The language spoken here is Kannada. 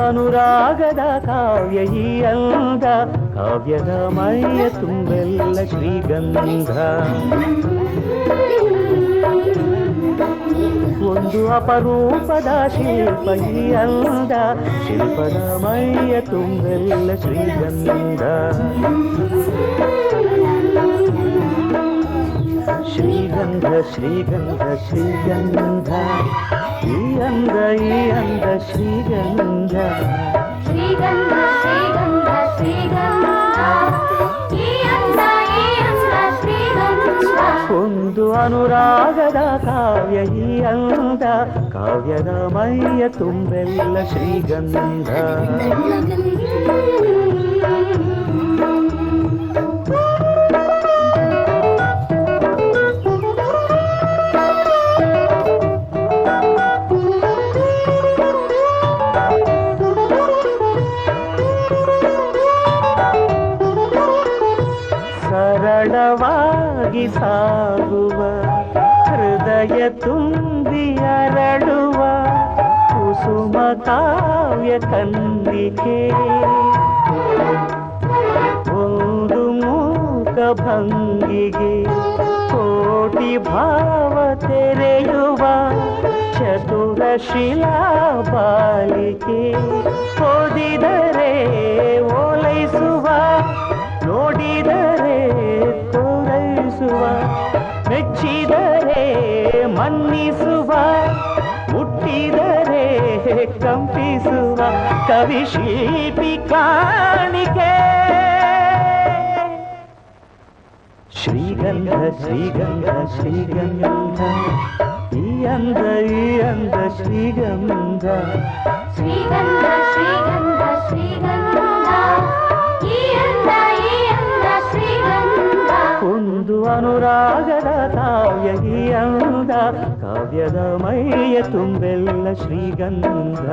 ಅನುರಾಗದ ಕಾವ್ಯ ಈ ಅಂದ, ಕಾವ್ಯದ ಮೈಯ ತುಂಬೆಲ್ಲ ಶ್ರೀಗಂಧ. ಒಂದು ಅಪರೂಪದ ಶಿಲ್ಪ ಈ ಅಂದ, ಶಿಲ್ಪದ ಮೈಯ ತುಂಬೆಲ್ಲ ಶ್ರೀಗಂಧ. ಶ್ರೀಗಂಧ ಶ್ರೀಗಂಧ ಶ್ರೀಗಂಧ, ಈ ಅಂದ ಶ್ರೀಗಂಧ. ಶ್ರೀಗಂಧ ಶ್ರೀಗಂಧ ಶ್ರೀಗಂಧ, ಈ ಅಂದ ಶ್ರೀಗಂಧ. ಒಂದು ಅನುರಾಗದ ಕಾವ್ಯ ಈ ಅಂದ, ಕಾವ್ಯದ ಮೈಯ ತುಂಬೆಲ್ಲ ಶ್ರೀಗಂಧ. ಸರಳವಾಗಿ ಸಾಗುವ ಹೃದಯ ತುಂಬಿ ಅರಳುವ ಕುಸುಮ ಕಾವ್ಯ ಕಂದಿಕೆ, ಒಂದು ಮೂಕ ಭಂಗಿಗೆ ಕೋಟಿ ಭಾವ ತೆರೆಯುವ ಚತುರ ಶಿಲಾ ಬಾಲಿಕೆ. ಓದಿದರೆ ಓಲೈಸುವ, ನೋಡಿದರೆ ತೋರೈಸುವ, ಮೆಚ್ಚಿದರೆ ಮನ್ನಿಸುವ, ಮುಟ್ಟಿದರೆ ಕಂಪಿಸುವ ಕವಿಶಿಲ್ಪಿ ಕಾಣಿಕೆ. ಶ್ರೀಗಂಧ ಶ್ರೀಗಂಧ ಶ್ರೀಗಂಧ, ಈ ಅಂದ ಶ್ರೀಗಂಧ. ಶ್ರೀಗಂಧ ಶ್ರೀಗಂಧ ಶ್ರೀಗಂಧ, ಈ ಅಂದ ಶ್ರೀಗಂಧ. ಒಂದು ಅನುರಾಗದ ಕಾವ್ಯ ಈ ಅಂದ, ಕಾವ್ಯದ ಮೈಯ ತುಂಬೆಲ್ಲ ಶ್ರೀಗಂಧ.